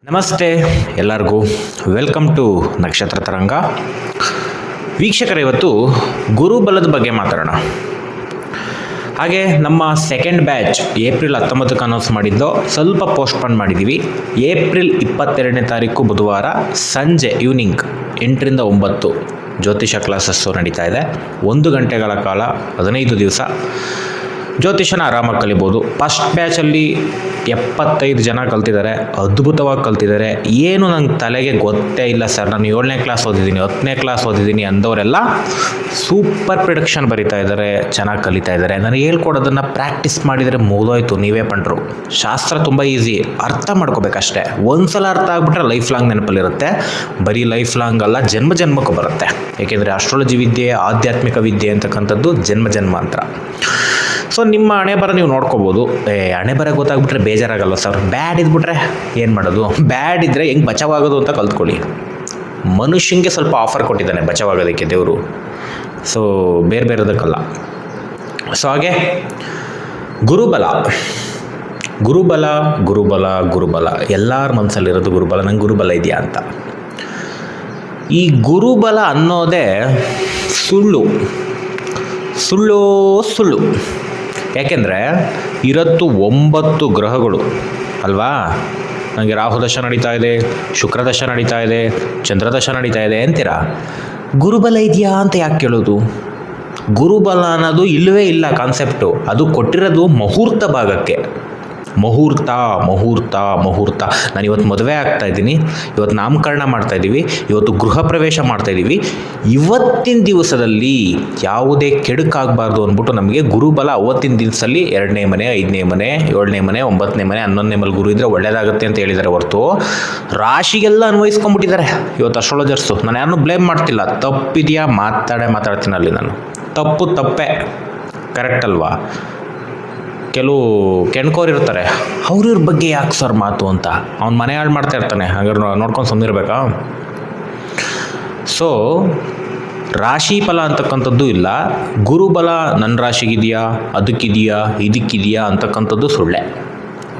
ನಮಸ್ತೆ ಎಲ್ಲರಿಗೂ welcome to ನಕ್ಷತ್ರ ತರಂಗ. ವೀಕ್ಷಕರ, ಇವತ್ತು ಗುರುಬಲದ ಬಗ್ಗೆ ಮಾತಾಡೋಣ. ಹಾಗೆ ನಮ್ಮ ಸೆಕೆಂಡ್ ಬ್ಯಾಚ್ ಏಪ್ರಿಲ್ 19ಕ್ಕೆ ಅನೌನ್ಸ್ ಮಾಡಿದ್ದು ಸ್ವಲ್ಪ ಪೋಸ್ಟ್ಪೋನ್ ಮಾಡಿದ್ದೀವಿ. ಏಪ್ರಿಲ್ 22ನೇ ತಾರೀಕು ಬುಧವಾರ ಸಂಜೆ ಈವ್ನಿಂಗ್ 8ರಿಂದ 9 ಜ್ಯೋತಿಷ ಕ್ಲಾಸಸ್ಸು ನಡೀತಾ ಇದೆ. 1 ಗಂಟೆಗಳ ಕಾಲ 15 ದಿವಸ ಜ್ಯೋತಿಷನ ಆರಾಮಾಗಿ ಕಲಿಬೋದು. ಫಸ್ಟ್ ಬ್ಯಾಚಲ್ಲಿ 75 ಜನ ಕಲ್ತಿದ್ದಾರೆ, ಅದ್ಭುತವಾಗಿ ಕಲ್ತಿದ್ದಾರೆ. ಏನು ನಂಗೆ ತಲೆಗೆ ಗೊತ್ತೇ ಇಲ್ಲ ಸರ್, ನಾನು 7ನೇ ಕ್ಲಾಸ್ ಓದಿದ್ದೀನಿ, 10ನೇ ಕ್ಲಾಸ್ ಓದಿದ್ದೀನಿ ಅಂದವರೆಲ್ಲ ಸೂಪರ್ ಪ್ರಿಡಿಕ್ಷನ್ ಬರಿತಾ ಇದ್ದಾರೆ, ಚೆನ್ನಾಗಿ ಕಲಿತಾ ಇದ್ದಾರೆ. ನಾನು ಹೇಳ್ಕೊಡೋದನ್ನು ಪ್ರಾಕ್ಟೀಸ್ ಮಾಡಿದರೆ ಮುಗಿದೋಯ್ತು, ನೀವೇ ಪಂಡ್ರು. ಶಾಸ್ತ್ರ ತುಂಬ ಈಸಿ, ಅರ್ಥ ಮಾಡ್ಕೋಬೇಕಷ್ಟೇ. ಒಂದ್ಸಲ ಅರ್ಥ ಆಗ್ಬಿಟ್ರೆ ಲೈಫ್ ಲಾಂಗ್ ನೆನಪಲ್ಲಿರುತ್ತೆ. ಬರೀ ಲೈಫ್ ಲಾಂಗ್ ಅಲ್ಲ, ಜನ್ಮ ಜನ್ಮಕ್ಕೂ ಬರುತ್ತೆ. ಏಕೆಂದರೆ ಆಸ್ಟ್ರಾಲಜಿ ವಿದ್ಯೆ, ಆಧ್ಯಾತ್ಮಿಕ ವಿದ್ಯೆ ಅಂತಕ್ಕಂಥದ್ದು ಜನ್ಮ ಜನ್ಮಾಂತರ. ಸೊ ನಿಮ್ಮ ಹಣೆ ಬರ ನೀವು ನೋಡ್ಕೋಬೋದು. ಹಣೆ ಬರ ಗೊತ್ತಾಗ್ಬಿಟ್ರೆ ಬೇಜಾರಾಗಲ್ಲ ಸರ್. ಬ್ಯಾಡ್ ಇದ್ಬಿಟ್ರೆ ಏನು ಮಾಡೋದು? ಬ್ಯಾಡ್ ಇದ್ದರೆ ಹೆಂಗೆ ಬಚಾವಾಗೋದು ಅಂತ ಕಲ್ತ್ಕೊಳ್ಳಿ. ಮನುಷ್ಯನಿಗೆ ಸ್ವಲ್ಪ ಆಫರ್ ಕೊಟ್ಟಿದ್ದಾನೆ ಬಚಾವಾಗೋದಕ್ಕೆ ದೇವರು, ಸೊ ಬೇರೆ ಬೇರೆದಕ್ಕಲ್ಲ. ಸೊ ಹಾಗೆ ಗುರುಬಲ ಗುರುಬಲ ಗುರುಬಲ ಗುರುಬಲ ಎಲ್ಲರ ಮನಸ್ಸಲ್ಲಿರೋದು ಗುರುಬಲ. ನಂಗೆ ಗುರುಬಲ ಇದೆಯಾ ಅಂತ. ಈ ಗುರುಬಲ ಅನ್ನೋದೇ ಸುಳ್ಳು ಸುಳ್ಳು ಸುಳ್ಳು. ಯಾಕೆಂದರೆ ಇರತ್ತು 9 ಗ್ರಹಗಳು ಅಲ್ವಾ? ನನಗೆ ರಾಹು ದಶ ನಡೀತಾ ಇದೆ, ಶುಕ್ರ ದಶ ನಡೀತಾ ಇದೆ, ಚಂದ್ರದಶ ನಡೀತಾ ಇದೆ ಅಂತೀರಾ. ಗುರುಬಲ ಇದೆಯಾ ಅಂತ ಯಾಕೆ ಕೇಳೋದು? ಗುರುಬಲ ಅನ್ನೋದು ಇಲ್ಲವೇ ಇಲ್ಲ ಕಾನ್ಸೆಪ್ಟು. ಅದು ಕೊಟ್ಟಿರೋದು ಮುಹೂರ್ತ ಭಾಗಕ್ಕೆ. ಮುಹೂರ್ತ ಮುಹೂರ್ತ ಮುಹೂರ್ತ. ನಾನು ಇವತ್ತು ಮದುವೆ ಆಗ್ತಾಯಿದ್ದೀನಿ, ಇವತ್ತು ನಾಮಕರಣ ಮಾಡ್ತಾಯಿದ್ದೀವಿ, ಇವತ್ತು ಗೃಹ ಪ್ರವೇಶ ಮಾಡ್ತಾಯಿದ್ದೀವಿ. ಇವತ್ತಿನ ದಿವಸದಲ್ಲಿ ಯಾವುದೇ ಕೆಡುಕಾಗಬಾರ್ದು ಅಂದ್ಬಿಟ್ಟು ನಮಗೆ ಗುರುಬಲ ಅವತ್ತಿನ ದಿವಸದಲ್ಲಿ 2ನೇ ಮನೆ, 5ನೇ ಮನೆ, 7ನೇ ಮನೆ, 9ನೇ ಮನೆ, 11ನೇ ಮನೆ ಗುರು ಇದ್ದರೆ ಒಳ್ಳೆಯದಾಗುತ್ತೆ ಅಂತ ಹೇಳಿದ್ದಾರೆ ಹೊರತು ರಾಶಿಗೆಲ್ಲ ಅನ್ವಯಿಸ್ಕೊಂಡ್ಬಿಟ್ಟಿದ್ದಾರೆ ಇವತ್ತು ಅಸ್ಟ್ರಾಲಜರ್ಸು. ನಾನು ಯಾರನ್ನೂ ಬ್ಲೇಮ್ ಮಾಡ್ತಿಲ್ಲ. ತಪ್ಪಿದೆಯಾ ಮಾತಾಡ್ತೀನಿ ಅಲ್ಲಿ ನಾನು. ತಪ್ಪೇ, ಕರೆಕ್ಟ್ ಅಲ್ವಾ? ಕೆಲವು ಕೆಣ್ಕೋರು ಇರ್ತಾರೆ, ಅವ್ರ ಬಗ್ಗೆ ಯಾಕೆ ಸರ್ ಮಾತು ಅಂತ. ಅವ್ನ ಮನೆ ಹಾಳು ಮಾಡ್ತಾ ಇರ್ತಾನೆ, ಹಾಗಾದ್ರೆ ನೋಡ್ಕೊಂಡು ಸುಮ್ಮನಿರ್ಬೇಕಾ? ಸೊ ರಾಶಿ ಫಲ ಅಂತಕ್ಕಂಥದ್ದು ಇಲ್ಲ. ಗುರುಬಲ ನನ್ನ ರಾಶಿಗಿದೆಯಾ, ಅದಕ್ಕಿದೆಯಾ, ಇದಕ್ಕಿದೆಯಾ ಅಂತಕ್ಕಂಥದ್ದು ಸುಳ್ಳೆ.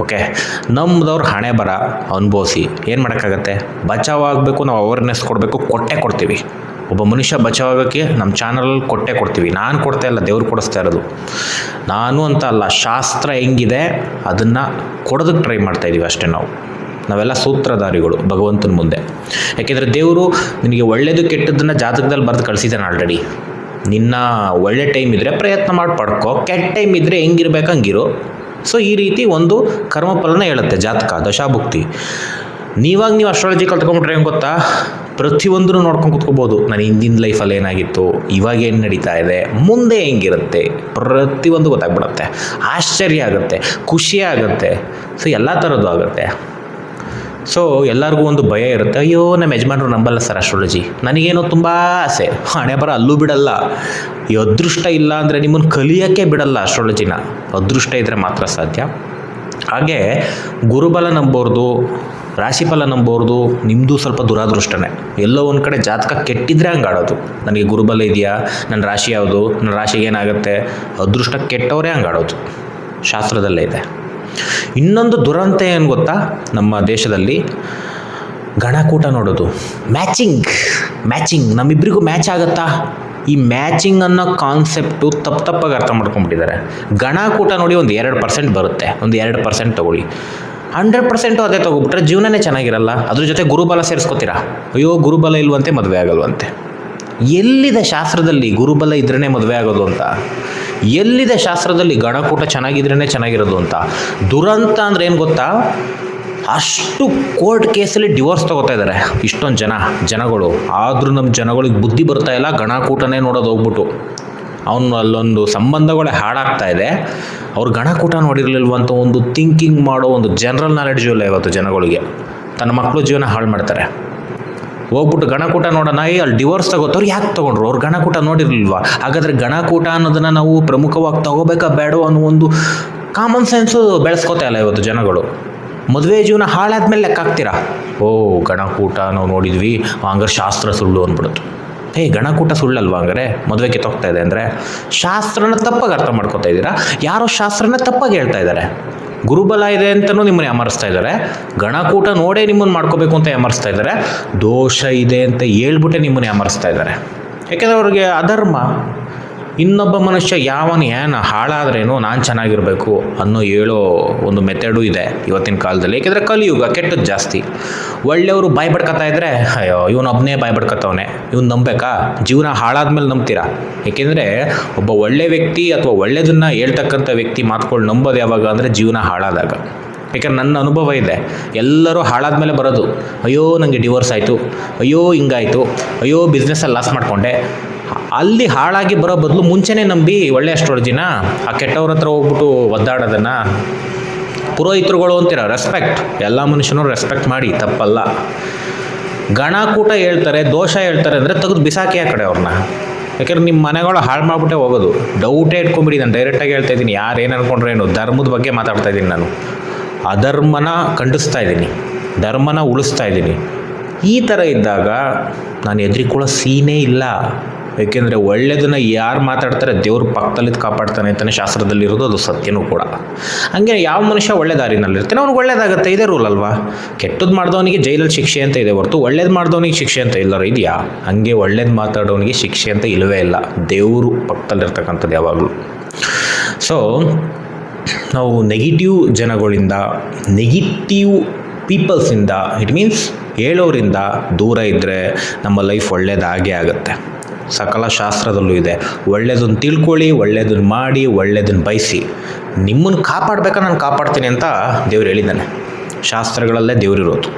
ಓಕೆ, ನಮ್ಮದವ್ರು ಹಣೆ ಬರ ಅನುಭವಿಸಿ ಏನು ಮಾಡೋಕ್ಕಾಗತ್ತೆ? ಬಚಾವಾಗಬೇಕು, ನಾವು ಅವೇರ್ನೆಸ್ ಕೊಡಬೇಕು, ಕೊಡ್ತೀವಿ. ಒಬ್ಬ ಮನುಷ್ಯ ಬಚಾವಾಗೋಕ್ಕೆ ನಮ್ಮ ಚಾನಲಲ್ಲಿ ಕೊಡ್ತೀವಿ. ನಾನು ಕೊಡ್ತಾ ಇಲ್ಲ, ದೇವ್ರು ಕೊಡಿಸ್ತಾ ಇರೋದು. ನಾನು ಅಂತ ಅಲ್ಲ, ಶಾಸ್ತ್ರ ಹೆಂಗಿದೆ ಅದನ್ನು ಕೊಡೋದಕ್ಕೆ ಟ್ರೈ ಮಾಡ್ತಾಯಿದ್ದೀವಿ ಅಷ್ಟೇ. ನಾವೆಲ್ಲ ಸೂತ್ರಧಾರಿಗಳು ಭಗವಂತನ ಮುಂದೆ. ಯಾಕೆಂದರೆ ದೇವರು ನಿನಗೆ ಒಳ್ಳೆಯದು ಕೆಟ್ಟದ್ದನ್ನು ಜಾತಕದಲ್ಲಿ ಬರೆದು ಕಳಿಸಿದ್ದಾನೆ ಆಲ್ರೆಡಿ. ನಿನ್ನ ಒಳ್ಳೆ ಟೈಮ್ ಇದ್ದರೆ ಪ್ರಯತ್ನ ಮಾಡಿ ಪಡ್ಕೊ, ಕೆಟ್ಟ ಟೈಮ್ ಇದ್ದರೆ ಹೆಂಗಿರ್ಬೇಕು ಹಂಗಿರು. ಸೊ ಈ ರೀತಿ ಒಂದು ಕರ್ಮಫಲನ ಹೇಳುತ್ತೆ ಜಾತಕ, ದಶಾಭುಕ್ತಿ. ನೀವು ಅಸ್ಟ್ರಾಲಜಿ ಕಲ್ತ್ಕೊಂಡ್ಬಿಟ್ರೆ ಹೆಂಗೆ ಗೊತ್ತಾ? ಪ್ರತಿಯೊಂದನ್ನು ನೋಡ್ಕೊಂಡು ಕೂತ್ಕೋಬೋದು. ನಾನು ಹಿಂದಿನ ಲೈಫಲ್ಲಿ ಏನಾಗಿತ್ತು, ಇವಾಗ ಏನು ನಡೀತಾ ಇದೆ, ಮುಂದೆ ಹೆಂಗಿರುತ್ತೆ, ಪ್ರತಿಯೊಂದು ಗೊತ್ತಾಗ್ಬಿಡುತ್ತೆ. ಆಶ್ಚರ್ಯ ಆಗುತ್ತೆ, ಖುಷಿ ಆಗುತ್ತೆ. ಸೊ ಎಲ್ಲ ಥರದ್ದು ಆಗುತ್ತೆ. ಸೊ ಎಲ್ಲರಿಗೂ ಒಂದು ಭಯ ಇರುತ್ತೆ, ಅಯ್ಯೋ ನಮ್ಮ ಯಜಮಾನರು ನಂಬಲ್ಲ ಸರ್ ಅಸ್ಟ್ರಾಲಜಿ. ನನಗೇನೋ ತುಂಬ ಆಸೆ, ಹಣೆ ಬರ ಅಲ್ಲೂ ಬಿಡಲ್ಲ. ಈ ಅದೃಷ್ಟ ಇಲ್ಲ ಅಂದರೆ ನಿಮ್ಮನ್ನು ಕಲಿಯೋಕ್ಕೆ ಬಿಡಲ್ಲ ಅಸ್ಟ್ರಾಲಜಿನ. ಅದೃಷ್ಟ ಇದ್ದರೆ ಮಾತ್ರ ಸಾಧ್ಯ. ಹಾಗೆ ಗುರುಬಲ ನಂಬೋರ್ದು, ರಾಶಿಫಲ ನಂಬೋರ್ದು ನಿಮ್ಮದು ಸ್ವಲ್ಪ ದುರಾದೃಷ್ಟನೇ. ಎಲ್ಲೋ ಒಂದು ಕಡೆ ಜಾತಕ ಕೆಟ್ಟಿದ್ರೆ ಹಂಗೆ ಆಡೋದು. ನನಗೆ ಗುರುಬಲ ಇದೆಯಾ, ನನ್ನ ರಾಶಿ ಯಾವುದು, ನನ್ನ ರಾಶಿಗೆ ಏನಾಗುತ್ತೆ, ಅದೃಷ್ಟ ಕೆಟ್ಟವರೇ ಹಂಗೆ ಆಡೋದು. ಶಾಸ್ತ್ರದಲ್ಲೇ ಇದೆ. ಇನ್ನೊಂದು ದುರಂತ ಏನು ಗೊತ್ತಾ? ನಮ್ಮ ದೇಶದಲ್ಲಿ ಗಣಕೂಟ ನೋಡೋದು, ಮ್ಯಾಚಿಂಗ್ ನಮ್ಮಿಬ್ಬರಿಗೂ ಮ್ಯಾಚ್ ಆಗುತ್ತಾ? ಈ ಮ್ಯಾಚಿಂಗ್ ಅನ್ನೋ ಕಾನ್ಸೆಪ್ಟು ತಪ್ಪಾಗಿ ಅರ್ಥ ಮಾಡ್ಕೊಂಡ್ಬಿಟ್ಟಿದ್ದಾರೆ. ಗಣಕೂಟ ನೋಡಿ ಒಂದು 2% ಬರುತ್ತೆ, ಒಂದು 2% ತೊಗೊಳ್ಳಿ. 100% ಅದೇ ತೊಗೊಬಿಟ್ರೆ ಜೀವನನೇ ಚೆನ್ನಾಗಿರಲ್ಲ. ಅದ್ರ ಜೊತೆ ಗುರುಬಲ ಸೇರಿಸ್ಕೊತೀರಾ, ಅಯ್ಯೋ ಗುರುಬಲ ಇಲ್ವಂತೆ ಮದುವೆ ಆಗಲ್ವಂತೆ. ಎಲ್ಲಿದೆ ಶಾಸ್ತ್ರದಲ್ಲಿ ಗುರುಬಲ ಇದ್ರೇ ಮದುವೆ ಆಗೋದು ಅಂತ? ಎಲ್ಲಿದೆ ಶಾಸ್ತ್ರದಲ್ಲಿ ಗಣಕೂಟ ಚೆನ್ನಾಗಿದ್ರೇ ಚೆನ್ನಾಗಿರೋದು ಅಂತ? ದುರಂತ ಅಂದರೆ ಏನು ಗೊತ್ತಾ? ಅಷ್ಟು ಕೋರ್ಟ್ ಕೇಸಲ್ಲಿ ಡಿವೋರ್ಸ್ ತೊಗೋತಾ ಇದ್ದಾರೆ ಇಷ್ಟೊಂದು ಜನಗಳು. ಆದರೂ ನಮ್ಮ ಜನಗಳಿಗೆ ಬುದ್ಧಿ ಬರ್ತಾ ಇಲ್ಲ, ಗಣಕೂಟನೇ ನೋಡೋದು ಹೋಗ್ಬಿಟ್ಟು. ಅವನು ಅಲ್ಲೊಂದು ಸಂಬಂಧಗಳೇ ಹಾಳಾಗ್ತಾ ಇದೆ. ಅವ್ರು ಗಣಕೂಟ ನೋಡಿರಲಿಲ್ವಂತ ಒಂದು ಥಿಂಕಿಂಗ್ ಮಾಡೋ ಒಂದು ಜನರಲ್ ನಾಲೆಡ್ಜು ಇಲ್ಲ ಇವತ್ತು ಜನಗಳಿಗೆ. ತನ್ನ ಮಕ್ಕಳು ಜೀವನ ಹಾಳು ಮಾಡ್ತಾರೆ. ಹೋಗ್ಬಿಟ್ಟು ಗಣಕೂಟ ನೋಡೋಣ, ಅಲ್ಲಿ ಡಿವೋರ್ಸ್ ತಗೋತವ್ರು ಯಾಕೆ ತೊಗೊಂಡ್ರು? ಅವ್ರು ಗಣಕೂಟ ನೋಡಿರಲಿಲ್ವಾ? ಹಾಗಾದರೆ ಗಣಕೂಟ ಅನ್ನೋದನ್ನು ನಾವು ಪ್ರಮುಖವಾಗಿ ತೊಗೋಬೇಕಾ ಬೇಡೋ ಅನ್ನೋ ಒಂದು ಕಾಮನ್ ಸೆನ್ಸು ಬೆಳೆಸ್ಕೋತಾ ಇಲ್ಲ ಇವತ್ತು ಜನಗಳು. ಮದುವೆ ಜೀವನ ಹಾಳಾದ್ಮೇಲೆ ಲೆಕ್ಕ ಹಾಕ್ತೀರಾ, ಓ ಗಣಕೂಟ ನಾವು ನೋಡಿದ್ವಿ ಹಂಗಾರೆ ಶಾಸ್ತ್ರ ಸುಳ್ಳು ಅಂದ್ಬಿಡುತ್ತೆ. ಗಣಕೂಟ ಸುಳ್ಳಲ್ವಾ ಹಂಗಾರೆ ಮದುವೆ ಕಿತ್ತೋಗ್ತಾ ಇದೆ ಅಂದರೆ? ಶಾಸ್ತ್ರನ ತಪ್ಪಾಗಿ ಅರ್ಥ ಮಾಡ್ಕೋತಾ ಇದ್ದೀರಾ. ಯಾರೋ ಶಾಸ್ತ್ರನ ತಪ್ಪಾಗಿ ಹೇಳ್ತಾ ಇದ್ದಾರೆ. ಗುರುಬಲ ಇದೆ ಅಂತಲೂ ನಿಮ್ಮನ್ನು ಯಾಮರಿಸ್ತಾ ಇದ್ದಾರೆ, ಗಣಕೂಟ ನೋಡೇ ನಿಮ್ಮನ್ನು ಮಾಡ್ಕೋಬೇಕು ಅಂತ ಯಾಮರಿಸ್ತಾ ಇದ್ದಾರೆ, ದೋಷ ಇದೆ ಅಂತ ಹೇಳ್ಬಿಟ್ಟೆ ನಿಮ್ಮನ್ನು ಯಾಮರಿಸ್ತಾ ಇದ್ದಾರೆ. ಯಾಕೆಂದರೆ ಅವ್ರಿಗೆ ಅಧರ್ಮ. ಇನ್ನೊಬ್ಬ ಮನುಷ್ಯ ಏನು ಹಾಳಾದ್ರೇನು ನಾನು ಚೆನ್ನಾಗಿರಬೇಕು ಅನ್ನೋ ಹೇಳೋ ಒಂದು ಮೆಥಡು ಇದೆ ಇವತ್ತಿನ ಕಾಲದಲ್ಲಿ. ಏಕೆಂದರೆ ಕಲಿಯುಗ, ಕೆಟ್ಟದ್ದು ಜಾಸ್ತಿ. ಒಳ್ಳೆಯವರು ಬಾಯಿ ಬಡ್ಕೊತಾ ಇದ್ದರೆ ಅಯ್ಯೋ ಇವನೊಬ್ಬನೇ ಬಾಯಿ ಬಡ್ಕೊತವನೆ, ಇವ್ನು ನಂಬೇಕಾ? ಜೀವನ ಹಾಳಾದ್ಮೇಲೆ ನಂಬ್ತೀರಾ? ಏಕೆಂದರೆ ಒಬ್ಬ ಒಳ್ಳೆ ವ್ಯಕ್ತಿ ಅಥವಾ ಒಳ್ಳೆಯದನ್ನು ಹೇಳ್ತಕ್ಕಂಥ ವ್ಯಕ್ತಿ ಮಾತುಗಳು ನಂಬೋದು ಯಾವಾಗ ಅಂದರೆ ಜೀವನ ಹಾಳಾದಾಗ. ಯಾಕಂದ್ರೆ ನನ್ನ ಅನುಭವ ಇದೆ, ಎಲ್ಲರೂ ಹಾಳಾದ್ಮೇಲೆ ಬರೋದು, ಅಯ್ಯೋ ನನಗೆ ಡಿವೋರ್ಸ್ ಆಯಿತು, ಅಯ್ಯೋ ಹಿಂಗಾಯಿತು, ಅಯ್ಯೋ ಬಿಸ್ನೆಸ್ಸಲ್ಲಿ ಲಾಸ್ ಮಾಡಿಕೊಂಡೆ. ಅಲ್ಲಿ ಹಾಳಾಗಿ ಬರೋ ಬದಲು ಮುಂಚೆನೇ ನಂಬಿ ಒಳ್ಳೆ ಅಸ್ಟ್ರಾಲಜಿನ ಆ ಕೆಟ್ಟವ್ರ ಹತ್ರ ಹೋಗ್ಬಿಟ್ಟು ಒದ್ದಾಡೋದನ್ನು ಪುರೋಹಿತರುಗಳು ಅಂತೀರ. ರೆಸ್ಪೆಕ್ಟ್, ಎಲ್ಲ ಮನುಷ್ಯನೂ ರೆಸ್ಪೆಕ್ಟ್ ಮಾಡಿ, ತಪ್ಪಲ್ಲ. ಗಣಕೂಟ ಹೇಳ್ತಾರೆ, ದೋಷ ಹೇಳ್ತಾರೆ ಅಂದರೆ ತೆಗೆದು ಬಿಸಾಕಿ ಆ ಕಡೆ ಅವ್ರನ್ನ. ಯಾಕೆಂದ್ರೆ ನಿಮ್ಮ ಮನೆಗಳು ಹಾಳು ಮಾಡಿಬಿಟ್ಟೆ ಹೋಗೋದು. ಡೌಟೇ ಇಟ್ಕೊಂಬಿಡಿ. ನಾನು ಡೈರೆಕ್ಟಾಗಿ ಹೇಳ್ತಾ ಇದ್ದೀನಿ, ಯಾರು ಏನು ಅಂದ್ಕೊಂಡ್ರೆ ಏನು, ಧರ್ಮದ ಬಗ್ಗೆ ಮಾತಾಡ್ತಾ ಇದ್ದೀನಿ ನಾನು. ಅಧರ್ಮನ ಖಂಡಿಸ್ತಾ ಇದ್ದೀನಿ, ಧರ್ಮನ ಉಳಿಸ್ತಾ ಇದ್ದೀನಿ. ಈ ಥರ ಇದ್ದಾಗ ನಾನು ಎದುರಿಕೊಳ್ಳೋ ಸೀನೇ ಇಲ್ಲ. ಏಕೆಂದರೆ ಒಳ್ಳೆಯದನ್ನು ಯಾರು ಮಾತಾಡ್ತಾರೆ ದೇವ್ರ ಪಕ್ಕದಲ್ಲಿ ಕಾಪಾಡ್ತಾನೆ ಅಂತಲೇ ಶಾಸ್ತ್ರದಲ್ಲಿರೋದು, ಅದು ಸತ್ಯನೂ ಕೂಡ. ಹಂಗೆ ಯಾವ ಮನುಷ್ಯ ಒಳ್ಳೆ ದಾರಿನಲ್ಲಿರ್ತಾನೆ ಅವ್ನಿಗೆ ಒಳ್ಳೇದಾಗುತ್ತೆ, ಇದೇ ರೂಲ್ ಅಲ್ವಾ. ಕೆಟ್ಟದ್ದು ಮಾಡಿದವನಿಗೆ ಜೈಲಲ್ಲಿ ಶಿಕ್ಷೆ ಅಂತ ಇದೆ ಹೊರತು ಒಳ್ಳೇದು ಮಾಡಿದವನಿಗೆ ಶಿಕ್ಷೆ ಅಂತ ಇಲ್ಲ ಇದೆಯಾ? ಹಂಗೆ ಒಳ್ಳೇದು ಮಾತಾಡೋನಿಗೆ ಶಿಕ್ಷೆ ಅಂತ ಇಲ್ಲವೇ ಇಲ್ಲ, ದೇವರು ಪಕ್ಕದಲ್ಲಿರ್ತಕ್ಕಂಥದ್ದು ಯಾವಾಗಲೂ. ಸೊ ನಾವು ನೆಗೆಟಿವ್ ಜನಗಳಿಂದ, ನೆಗೆಟಿವ್ ಪೀಪಲ್ಸಿಂದ, ಇಟ್ ಮೀನ್ಸ್ ಹೇಳೋರಿಂದ ದೂರ ಇದ್ದರೆ ನಮ್ಮ ಲೈಫ್ ಒಳ್ಳೇದಾಗೇ ಆಗುತ್ತೆ. ಸಕಲ ಶಾಸ್ತ್ರದಲ್ಲೂ ಇದೆ, ಒಳ್ಳೆಯದನ್ನು ತಿಳ್ಕೊಳ್ಳಿ, ಒಳ್ಳೆಯದನ್ನು ಮಾಡಿ, ಒಳ್ಳೆಯದನ್ನು ಬಯಸಿ. ನಿಮ್ಮನ್ನು ಕಾಪಾಡಬೇಕಾ ನಾನು ಕಾಪಾಡ್ತೀನಿ ಅಂತ ದೇವ್ರು ಹೇಳಿದ್ದಾನೆ. ಶಾಸ್ತ್ರಗಳಲ್ಲೇ ದೇವರಿರೋದು,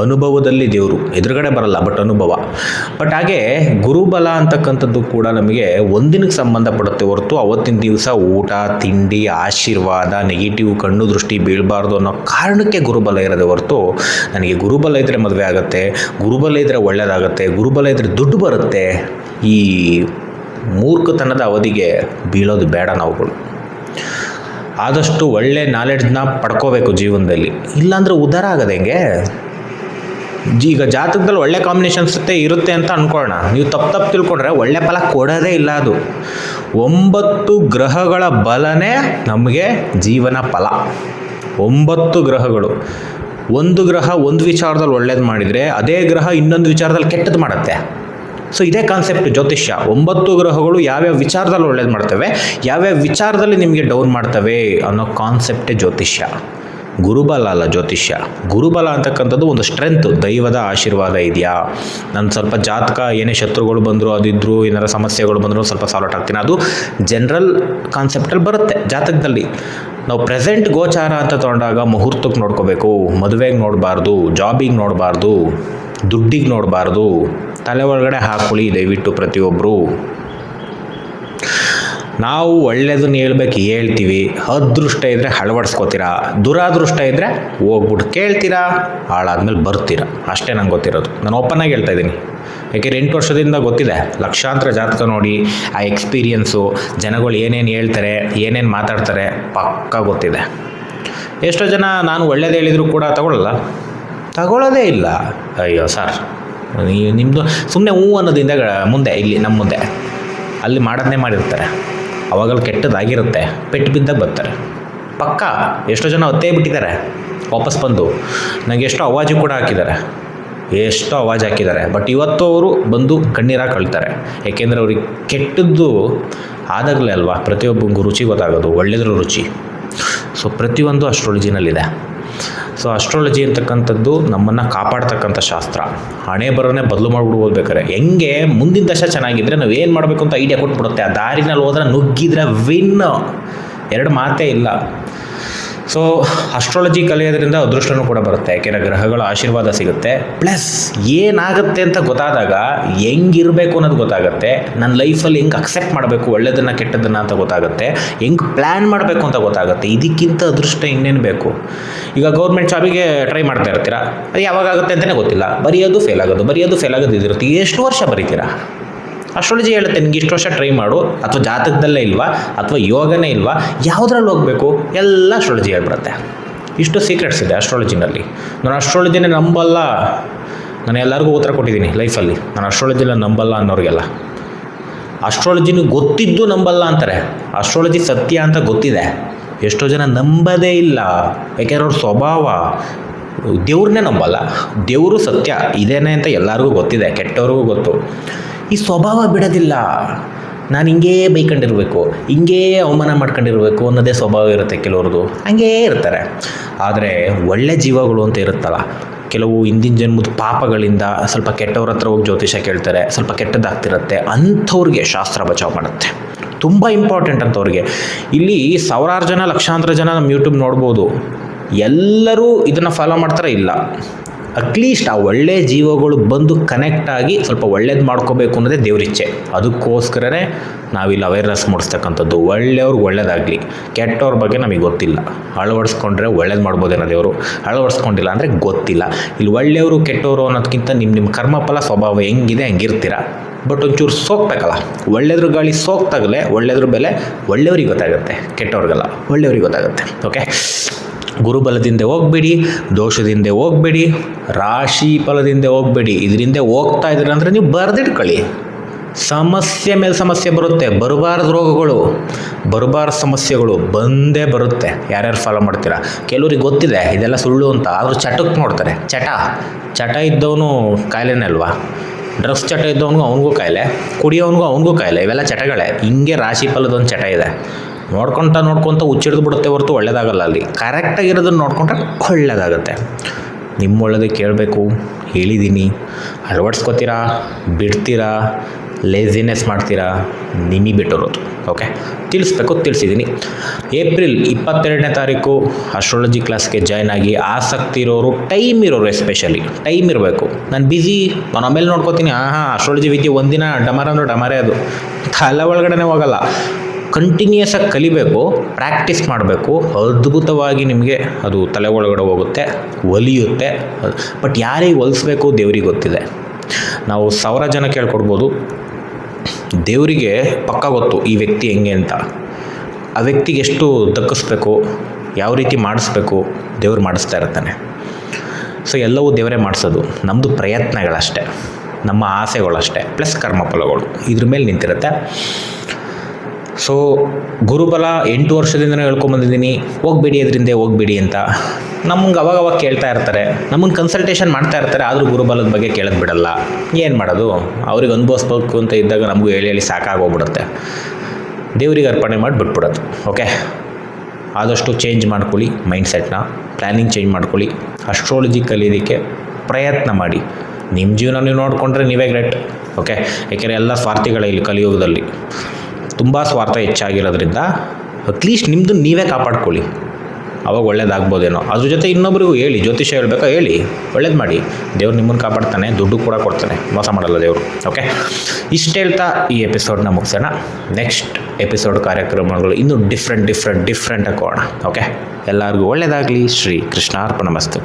ಅನುಭವದಲ್ಲಿ ದೇವರು ಎದುರುಗಡೆ ಬರಲ್ಲ, ಬಟ್ ಅನುಭವ. ಬಟ್ ಹಾಗೆ ಗುರುಬಲ ಅಂತಕ್ಕಂಥದ್ದು ಕೂಡ ನಮಗೆ ಒಂದಿನಕ್ಕೆ ಸಂಬಂಧಪಡುತ್ತೆ ಹೊರತು ಅವತ್ತಿನ ದಿವಸ ಊಟ ತಿಂಡಿ ಆಶೀರ್ವಾದ ನೆಗೆಟಿವ್ ಕಣ್ಣು ದೃಷ್ಟಿ ಬೀಳಬಾರ್ದು ಅನ್ನೋ ಕಾರಣಕ್ಕೆ ಗುರುಬಲ ಇರೋದೇ ಹೊರತು ನನಗೆ ಗುರುಬಲ ಇದ್ದರೆ ಮದುವೆ ಆಗುತ್ತೆ, ಗುರುಬಲ ಇದ್ದರೆ ಒಳ್ಳೆಯದಾಗುತ್ತೆ, ಗುರುಬಲ ಇದ್ದರೆ ದುಡ್ಡು ಬರುತ್ತೆ, ಈ ಮೂರ್ಖತನದ ಅವಧಿಗೆ ಬೀಳೋದು ಬೇಡ ನಾವುಗಳು. ಆದಷ್ಟು ಒಳ್ಳೆ ನಾಲೆಡ್ಜ್ನ ಪಡ್ಕೋಬೇಕು ಜೀವನದಲ್ಲಿ. ಇಲ್ಲಾಂದರೆ ಉದ್ಧಾರ ಆಗೋದು ಹೆಂಗೆ? ಈಗ ಜಾತಕದಲ್ಲಿ ಒಳ್ಳೆ ಕಾಂಬಿನೇಷನ್ಸ್ ಇರುತ್ತೆ ಅಂತ ಅಂದ್ಕೊಳ್ಳೋಣ, ನೀವು ತಪ್ಪು ತಿಳ್ಕೊಂಡ್ರೆ ಒಳ್ಳೆ ಫಲ ಕೊಡೋದೇ ಇಲ್ಲ. ಅದು 9 ಗ್ರಹಗಳ ಬಲನೇ ನಮಗೆ ಜೀವನ ಫಲ. 9 ಗ್ರಹಗಳು, ಒಂದು ಗ್ರಹ ಒಂದು ವಿಚಾರದಲ್ಲಿ ಒಳ್ಳೇದು ಮಾಡಿದರೆ ಅದೇ ಗ್ರಹ ಇನ್ನೊಂದು ವಿಚಾರದಲ್ಲಿ ಕೆಟ್ಟದ್ದು ಮಾಡುತ್ತೆ. ಸೊ ಇದೇ ಕಾನ್ಸೆಪ್ಟ್ ಜ್ಯೋತಿಷ್ಯ. 9 ಗ್ರಹಗಳು ಯಾವ್ಯಾವ ವಿಚಾರದಲ್ಲಿ ಒಳ್ಳೇದು ಮಾಡ್ತವೆ, ಯಾವ್ಯಾವ ವಿಚಾರದಲ್ಲಿ ನಿಮಗೆ ಡೌನ್ ಮಾಡ್ತವೆ ಅನ್ನೋ ಕಾನ್ಸೆಪ್ಟೇ ಜ್ಯೋತಿಷ್ಯ. ಗುರುಬಲ ಅಲ್ಲ ಜ್ಯೋತಿಷ್ಯ. ಗುರುಬಲ ಅಂತಕ್ಕಂಥದ್ದು ಒಂದು ಸ್ಟ್ರೆಂತ್, ದೈವದ ಆಶೀರ್ವಾದ ಇದೆಯಾ, ನನ್ನ ಸ್ವಲ್ಪ ಜಾತಕ ಏನೇ ಶತ್ರುಗಳು ಬಂದರು ಅದಿದ್ರು ಏನಾರ ಸಮಸ್ಯೆಗಳು ಬಂದರೂ ಸ್ವಲ್ಪ ಸಾಲ್ವ್ ಆಗ್ತೀನಿ, ಅದು ಜನರಲ್ ಕಾನ್ಸೆಪ್ಟಲ್ಲಿ ಬರುತ್ತೆ. ಜಾತಕದಲ್ಲಿ ನಾವು ಪ್ರೆಸೆಂಟ್ ಗೋಚಾರ ಅಂತ ತೊಗೊಂಡಾಗ ಮುಹೂರ್ತಕ್ಕೆ ನೋಡ್ಕೋಬೇಕು, ಮದುವೆಗೆ ನೋಡಬಾರ್ದು, ಜಾಬಿಗೆ ನೋಡಬಾರ್ದು, ದುಡ್ಡಿಗೆ ನೋಡಬಾರ್ದು. ತಲೆ ಒಳಗಡೆ ಹಾಕೊಳ್ಳಿ ದಯವಿಟ್ಟು ಪ್ರತಿಯೊಬ್ಬರು. ನಾವು ಒಳ್ಳೆಯದನ್ನು ಹೇಳ್ತೀವಿ, ಅದೃಷ್ಟ ಇದ್ದರೆ ಅಳವಡಿಸ್ಕೋತೀರಾ, ದುರಾದೃಷ್ಟ ಇದ್ದರೆ ಹೋಗ್ಬಿಟ್ಟು ಕೇಳ್ತೀರಾ, ಹಾಳಾದ್ಮೇಲೆ ಬರ್ತೀರಾ. ಅಷ್ಟೇ ನಂಗೆ ಗೊತ್ತಿರೋದು. ನಾನು ಓಪನ್ನಾಗಿ ಹೇಳ್ತಾ ಇದ್ದೀನಿ. ಯಾಕೆಂದರೆ 8 ವರ್ಷದಿಂದ ಗೊತ್ತಿದೆ, ಲಕ್ಷಾಂತರ ಜಾತಕ ನೋಡಿ ಆ ಎಕ್ಸ್ಪೀರಿಯನ್ಸು, ಜನಗಳು ಏನೇನು ಹೇಳ್ತಾರೆ, ಏನೇನು ಮಾತಾಡ್ತಾರೆ ಪಕ್ಕಾ ಗೊತ್ತಿದೆ. ಎಷ್ಟೋ ಜನ ನಾನು ಒಳ್ಳೇದು ಹೇಳಿದರೂ ಕೂಡ ತಗೊಳ್ಳೋದೇ ಇಲ್ಲ. ಅಯ್ಯೋ ಸರ್, ನಿಮ್ಮದು ಸುಮ್ಮನೆ ಅನ್ನೋದಿಂದ ಮುಂದೆ ಇಲ್ಲಿ ನಮ್ಮ ಮುಂದೆ ಅಲ್ಲಿ ಮಾಡೋದನ್ನೇ ಮಾಡಿರ್ತಾರೆ. ಅವಾಗಲ್ಲಿ ಕೆಟ್ಟದಾಗಿರುತ್ತೆ, ಪೆಟ್ಟು ಬಿದ್ದಾಗ ಬರ್ತಾರೆ ಪಕ್ಕ. ಎಷ್ಟೋ ಜನ ಒತ್ತೇ ಬಿಟ್ಟಿದ್ದಾರೆ, ವಾಪಸ್ ಬಂದು ನನಗೆ ಎಷ್ಟೋ ಅವಾಜು ಕೂಡ ಹಾಕಿದ್ದಾರೆ, ಬಟ್ ಇವತ್ತು ಅವರು ಬಂದು ಕಣ್ಣೀರಾಗಿ ಕಳ್ತಾರೆ. ಏಕೆಂದರೆ ಅವ್ರಿಗೆ ಕೆಟ್ಟದ್ದು ಆದಾಗಲೇ ಅಲ್ವಾ ಪ್ರತಿಯೊಬ್ಬರಿಗೂ ರುಚಿ ಗೊತ್ತಾಗೋದು, ಒಳ್ಳೆಯದ್ರ ರುಚಿ. ಸೊ ಪ್ರತಿಯೊಂದು ಅಸ್ಟ್ರಾಲಜಿನಲ್ಲಿದೆ. ಸೊ ಅಸ್ಟ್ರಾಲಜಿ ಅಂತಕ್ಕಂಥದ್ದು ನಮ್ಮನ್ನು ಕಾಪಾಡ್ತಕ್ಕಂಥ ಶಾಸ್ತ್ರ. ಹಣೆ ಬರೋನೇ ಬದಲು ಮಾಡಿಬಿಟ್ಟು ಓದ್ಬೇಕಾರೆ ಹೆಂಗೆ ಮುಂದಿನ ದಶ ಚೆನ್ನಾಗಿದ್ದರೆ ನಾವು ಏನು ಮಾಡಬೇಕು ಅಂತ ಐಡಿಯಾ ಕೊಟ್ಬಿಡುತ್ತೆ. ಆ ದಾರಿನಲ್ಲಿ ಹೋದ್ರೆ ನುಗ್ಗಿದ್ರೆ ವಿನ್, 2 ಮಾತೇ ಇಲ್ಲ. ಸೊ ಅಸ್ಟ್ರಾಲಜಿ ಕಲಿಯೋದ್ರಿಂದ ಅದೃಷ್ಟನೂ ಕೂಡ ಬರುತ್ತೆ. ಯಾಕೆಂದರೆ ಗ್ರಹಗಳ ಆಶೀರ್ವಾದ ಸಿಗುತ್ತೆ, ಪ್ಲಸ್ ಏನಾಗುತ್ತೆ ಅಂತ ಗೊತ್ತಾದಾಗ ಹೆಂಗಿರಬೇಕು ಅನ್ನೋದು ಗೊತ್ತಾಗುತ್ತೆ. ನನ್ನ ಲೈಫಲ್ಲಿ ಹೆಂಗೆ ಅಕ್ಸೆಪ್ಟ್ ಮಾಡಬೇಕು ಒಳ್ಳೆಯದನ್ನು ಕೆಟ್ಟದ್ದನ್ನು ಅಂತ ಗೊತ್ತಾಗುತ್ತೆ, ಹೆಂಗೆ ಪ್ಲ್ಯಾನ್ ಮಾಡಬೇಕು ಅಂತ ಗೊತ್ತಾಗುತ್ತೆ. ಇದಕ್ಕಿಂತ ಅದೃಷ್ಟ ಇನ್ನೇನು ಬೇಕು? ಈಗ ಗೌರ್ಮೆಂಟ್ ಜಾಬಿಗೆ ಟ್ರೈ ಮಾಡ್ತಾ ಇರ್ತೀರಾ, ಅದು ಯಾವಾಗ ಆಗುತ್ತೆ ಅಂತಲೇ ಗೊತ್ತಿಲ್ಲ, ಬರೆಯೋದು ಫೇಲ್ ಆಗೋದು ಇದಿರುತ್ತೆ. ಎಷ್ಟು ವರ್ಷ ಬರೀತೀರಾ? ಅಸ್ಟ್ರಾಲಜಿ ಹೇಳುತ್ತೆ ನಿಮ್ಗೆ ಇಷ್ಟು ವರ್ಷ ಟ್ರೈ ಮಾಡು, ಅಥವಾ ಜಾತಕದಲ್ಲೇ ಇಲ್ವಾ, ಅಥವಾ ಯೋಗನೇ ಇಲ್ವಾ, ಯಾವುದ್ರಲ್ಲಿ ಹೋಗಬೇಕು ಎಲ್ಲ ಅಸ್ಟ್ರಾಲಜಿ ಹೇಳ್ಬಿಡುತ್ತೆ. ಇಷ್ಟು ಸೀಕ್ರೆಟ್ಸ್ ಇದೆ ಅಸ್ಟ್ರಾಲಜಿನಲ್ಲಿ. ನಾನು ಅಸ್ಟ್ರಾಲಜಿನೇ ನಂಬಲ್ಲ, ನಾನು ಎಲ್ಲರಿಗೂ ಉತ್ತರ ಕೊಟ್ಟಿದ್ದೀನಿ ಲೈಫಲ್ಲಿ. ನಾನು ಅಸ್ಟ್ರಾಲಜಿನ ನಂಬಲ್ಲ ಅನ್ನೋರಿಗೆಲ್ಲ. ಅಸ್ಟ್ರಾಲಜಿನೂ ಗೊತ್ತಿದ್ದು ನಂಬಲ್ಲ ಅಂತಾರೆ. ಅಸ್ಟ್ರಾಲಜಿ ಸತ್ಯ ಅಂತ ಗೊತ್ತಿದೆ, ಎಷ್ಟೋ ಜನ ನಂಬೋದೇ ಇಲ್ಲ, ಯಾಕೆಂದ್ರೆ ಅವ್ರ ಸ್ವಭಾವ. ದೇವ್ರನ್ನೇ ನಂಬಲ್ಲ, ದೇವರು ಸತ್ಯ ಇದೇನೆ ಅಂತ ಎಲ್ಲರಿಗೂ ಗೊತ್ತಿದೆ, ಕೆಟ್ಟವ್ರಿಗೂ ಗೊತ್ತು. ಈ ಸ್ವಭಾವ ಬಿಡೋದಿಲ್ಲ. ನಾನು ಹಿಂಗೇ ಬೈಕೊಂಡಿರ್ಬೇಕು, ಹಿಂಗೇ ಅವಮಾನ ಮಾಡ್ಕೊಂಡಿರ್ಬೇಕು ಅನ್ನೋದೇ ಸ್ವಭಾವ ಇರುತ್ತೆ ಕೆಲವ್ರದ್ದು, ಹಂಗೇ ಇರ್ತಾರೆ. ಆದರೆ ಒಳ್ಳೆ ಜೀವಗಳು ಅಂತ ಇರುತ್ತಲ್ಲ, ಕೆಲವು ಹಿಂದಿನ ಜನ್ಮದ ಪಾಪಗಳಿಂದ ಸ್ವಲ್ಪ ಕೆಟ್ಟವ್ರ ಹತ್ರ ಹೋಗಿ ಜ್ಯೋತಿಷ ಕೇಳ್ತಾರೆ, ಸ್ವಲ್ಪ ಕೆಟ್ಟದಾಗ್ತಿರುತ್ತೆ, ಅಂಥವ್ರಿಗೆ ಶಾಸ್ತ್ರ ಬಚಾವ್ ಮಾಡುತ್ತೆ. ತುಂಬ ಇಂಪಾರ್ಟೆಂಟ್ ಅಂಥವ್ರಿಗೆ. ಇಲ್ಲಿ ಸಾವಿರಾರು ಜನ, ಲಕ್ಷಾಂತರ ಜನ ನಮ್ಮ ಯೂಟ್ಯೂಬ್ ನೋಡ್ಬೋದು, ಎಲ್ಲರೂ ಇದನ್ನು ಫಾಲೋ ಮಾಡ್ತಾರೆ ಇಲ್ಲ. ಅಟ್ಲೀಸ್ಟ್ ಆ ಒಳ್ಳೆಯ ಜೀವಗಳು ಬಂದು ಕನೆಕ್ಟ್ ಆಗಿ ಸ್ವಲ್ಪ ಒಳ್ಳೇದು ಮಾಡ್ಕೋಬೇಕು ಅನ್ನೋದೇ ದೇವ್ರಿಚ್ಛೆ. ಅದಕ್ಕೋಸ್ಕರನೇ ನಾವಿಲ್ಲಿ ಅವೇರ್ನೆಸ್ ಮೂಡಿಸ್ತಕ್ಕಂಥದ್ದು. ಒಳ್ಳೆಯವ್ರಿಗೆ ಒಳ್ಳೇದಾಗಲಿ, ಕೆಟ್ಟವ್ರ ಬಗ್ಗೆ ನಮಗೆ ಗೊತ್ತಿಲ್ಲ. ಅಳವಡಿಸ್ಕೊಂಡ್ರೆ ಒಳ್ಳೇದು ಮಾಡ್ಬೋದೇನೋ ದೇವರು, ಅಳವಡಿಸ್ಕೊಂಡಿಲ್ಲ ಅಂದರೆ ಗೊತ್ತಿಲ್ಲ. ಇಲ್ಲಿ ಒಳ್ಳೆಯವರು ಕೆಟ್ಟವರು ಅನ್ನೋದಕ್ಕಿಂತ ನಿಮ್ಮ ಕರ್ಮಫಲ ಸ್ವಭಾವ ಹೆಂಗಿದೆ ಹಂಗಿರ್ತೀರ. ಬಟ್ ಒಂಚೂರು ಸೋಕ್ಬೇಕಲ್ಲ, ಒಳ್ಳೆಯದ್ರ ಗಾಳಿ ಸೋಕ್ತಾಗಲೇ ಒಳ್ಳೆಯದ್ರ ಬೆಲೆ ಒಳ್ಳೆಯವ್ರಿಗೆ ಗೊತ್ತಾಗುತ್ತೆ, ಕೆಟ್ಟವ್ರಿಗಲ್ಲ, ಒಳ್ಳೆಯವ್ರಿಗೆ ಗೊತ್ತಾಗುತ್ತೆ. ಓಕೆ, ಗುರುಬಲದಿಂದ ಹೋಗಬೇಡಿ, ದೋಷದಿಂದ ಹೋಗಬೇಡಿ, ರಾಶಿ ಫಲದಿಂದ ಹೋಗಬೇಡಿ. ಇದರಿಂದ ಹೋಗ್ತಾ ಇದ್ದೀರ ಅಂದರೆ ನೀವು ಬರೆದಿಟ್ಕೊಳ್ಳಿ. ಸಮಸ್ಯೆ ಮೇಲೆ ಸಮಸ್ಯೆ ಬರುತ್ತೆ, ಬರಬಾರ್ದು ರೋಗಗಳು, ಬರಬಾರ್ದು ಸಮಸ್ಯೆಗಳು ಬಂದೇ ಬರುತ್ತೆ. ಯಾರ್ಯಾರು ಫಾಲೋ ಮಾಡ್ತೀರಾ? ಕೆಲವ್ರಿಗೆ ಗೊತ್ತಿದೆ ಇದೆಲ್ಲ ಸುಳ್ಳು ಅಂತ, ಆದರೂ ಚಟಕ್ಕೆ ನೋಡ್ತಾರೆ. ಚಟ ಇದ್ದವನು ಕಾಯಿಲೆನೇ ಅಲ್ವಾ? ಡ್ರಗ್ಸ್ ಚಟ ಇದ್ದವನಿಗೂ ಅವನಿಗೂ ಕಾಯಿಲೆ, ಕುಡಿಯೋವನಿಗೂ ಅವನಿಗೂ ಕಾಯಿಲೆ, ಇವೆಲ್ಲ ಚಟಗಳೇ. ಹಿಂಗೆ ರಾಶಿ ಫಲದೊಂದು ಚಟ ಇದೆ. ನೋಡ್ಕೊತ ಹುಚ್ಚಿಡ್ದು ಬಿಡುತ್ತೆ ಹೊರತು ಒಳ್ಳೇದಾಗಲ್ಲ. ಅಲ್ಲಿ ಕರೆಕ್ಟಾಗಿರೋದನ್ನು ನೋಡ್ಕೊಂಡ್ರೆ ಒಳ್ಳೇದಾಗುತ್ತೆ. ನಿಮ್ಮ ಒಳ್ಳೇದೇ ಕೇಳಬೇಕು, ಹೇಳಿದ್ದೀನಿ. ಅಳವಡಿಸ್ಕೊತೀರಾ, ಬಿಡ್ತೀರಾ, ಲೇಜಿನೆಸ್ ಮಾಡ್ತೀರಾ, ನಿಮಗೆ ಬಿಟ್ಟಿರೋದು. ಓಕೆ, ತಿಳಿಸಿದ್ದೀನಿ. ಏಪ್ರಿಲ್ 22ನೇ ತಾರೀಕು ಅಸ್ಟ್ರಾಲಜಿ ಕ್ಲಾಸ್ಗೆ ಜಾಯ್ನ್ ಆಗಿ ಆಸಕ್ತಿ ಇರೋರು, ಟೈಮ್ ಇರೋರು, ಎಸ್ಪೆಷಲಿ ಟೈಮ್ ಇರಬೇಕು. ನಾನು ಬ್ಯುಸಿ, ನಾನು ಆಮೇಲೆ ನೋಡ್ಕೋತೀನಿ. ಅಸ್ಟ್ರಾಲಜಿ ವಿದ್ಯೆ ಒಂದಿನ ಡಮರ ಅಂದ್ರೆ ಡಮರೇ, ಅದು ತಲೆ ಒಳಗಡೆ ಹೋಗಲ್ಲ. ಕಂಟಿನ್ಯೂಸ್ ಆಗಿ ಕಲಿಬೇಕು, ಪ್ರಾಕ್ಟೀಸ್ ಮಾಡಬೇಕು. ಅದ್ಭುತವಾಗಿ ನಿಮಗೆ ಅದು ತಲೆ ಒಳಗಡೆ ಹೋಗುತ್ತೆ, ಒಲಿಯುತ್ತೆ. ಬಟ್ ಯಾರಿಗೆ ಒಲಿಸ್ಬೇಕು ದೇವ್ರಿಗೆ ಗೊತ್ತಿದೆ. ನಾವು 1000 ಜನ ಕೇಳ್ಕೊಡ್ಬೋದು, ದೇವರಿಗೆ ಪಕ್ಕ ಗೊತ್ತು ಈ ವ್ಯಕ್ತಿ ಹೆಂಗೆ ಅಂತ. ಆ ವ್ಯಕ್ತಿಗೆ ಎಷ್ಟು ದಕ್ಕಿಸ್ಬೇಕು, ಯಾವ ರೀತಿ ಮಾಡಿಸ್ಬೇಕು, ದೇವ್ರು ಮಾಡಿಸ್ತಾ ಇರ್ತಾನೆ. ಸೊ ಎಲ್ಲವೂ ದೇವರೇ ಮಾಡಿಸೋದು, ನಮ್ಮದು ಪ್ರಯತ್ನಗಳಷ್ಟೇ, ನಮ್ಮ ಆಸೆಗಳಷ್ಟೇ, ಪ್ಲಸ್ ಕರ್ಮಫಲಗಳು ಇದ್ರ ಮೇಲೆ ನಿಂತಿರುತ್ತೆ. ಸೊ ಗುರುಬಲ 8 ವರ್ಷದಿಂದನೇ ಹೇಳ್ಕೊಂಬಂದಿದ್ದೀನಿ, ಹೋಗಬೇಡಿ ಅದರಿಂದ ಹೋಗಬೇಡಿ ಅಂತ. ನಮ್ಗೆ ಅವಾಗ ಕೇಳ್ತಾ ಇರ್ತಾರೆ, ನಮ್ಮನ್ನು ಕನ್ಸಲ್ಟೇಷನ್ ಮಾಡ್ತಾ ಇರ್ತಾರೆ, ಆದರೂ ಗುರುಬಲದ ಬಗ್ಗೆ ಕೇಳೋದು ಬಿಡಲ್ಲ. ಏನು ಮಾಡೋದು? ಅವ್ರಿಗೆ ಅನುಭವಿಸ್ಬೇಕು ಅಂತ ಇದ್ದಾಗ ನಮಗೂ ಹೇಳಿ ಸಾಕಾಗೋಗ್ಬಿಡುತ್ತೆ. ದೇವ್ರಿಗೆ ಅರ್ಪಣೆ ಮಾಡಿ ಬಿಟ್ಬಿಡೋದು. ಓಕೆ, ಆದಷ್ಟು ಚೇಂಜ್ ಮಾಡ್ಕೊಳ್ಳಿ ಮೈಂಡ್ಸೆಟ್ನ, ಪ್ಲ್ಯಾನಿಂಗ್ ಚೇಂಜ್ ಮಾಡ್ಕೊಳ್ಳಿ. ಅಸ್ಟ್ರಾಲಜಿ ಕಲೀಲಿಕ್ಕೆ ಪ್ರಯತ್ನ ಮಾಡಿ. ನಿಮ್ಮ ಜೀವನ ನೀವು ನೋಡಿಕೊಂಡ್ರೆ ನೀವೇ ಗ್ರೇಟ್. ಓಕೆ, ಯಾಕೆಂದರೆ ಎಲ್ಲ ಸ್ವಾರ್ಥಿಗಳೇ ಇಲ್ಲಿ ಕಲಿಯುಗದಲ್ಲಿ, ತುಂಬ ಸ್ವಾರ್ಥ ಹೆಚ್ಚಾಗಿರೋದ್ರಿಂದ ಅಟ್ಲೀಸ್ಟ್ ನಿಮ್ಮದು ನೀವೇ ಕಾಪಾಡ್ಕೊಳ್ಳಿ, ಅವಾಗ ಒಳ್ಳೇದಾಗ್ಬೋದೇನೋ. ಅದ್ರ ಜೊತೆ ಇನ್ನೊಬ್ರಿಗೂ ಹೇಳಿ, ಜ್ಯೋತಿಷ ಹೇಳ್ಬೇಕಾ ಹೇಳಿ, ಒಳ್ಳೇದು ಮಾಡಿ. ದೇವ್ರು ನಿಮ್ಮನ್ನು ಕಾಪಾಡ್ತಾನೆ, ದುಡ್ಡು ಕೂಡ ಕೊಡ್ತಾನೆ, ಮೋಸ ಮಾಡಲ್ಲ ದೇವರು. ಓಕೆ, ಇಷ್ಟು ಹೇಳ್ತಾ ಈ ಎಪಿಸೋಡ್ನ ಮುಗಿಸೋಣ. ನೆಕ್ಸ್ಟ್ ಎಪಿಸೋಡ್ ಕಾರ್ಯಕ್ರಮಗಳು ಇನ್ನೂ ಡಿಫ್ರೆಂಟ್ ಆಗಿ ಹೋಗೋಣ. ಓಕೆ, ಎಲ್ಲರಿಗೂ ಒಳ್ಳೆಯದಾಗಲಿ. ಶ್ರೀ ಕೃಷ್ಣಾರ್ಪಣಮಸ್ತು.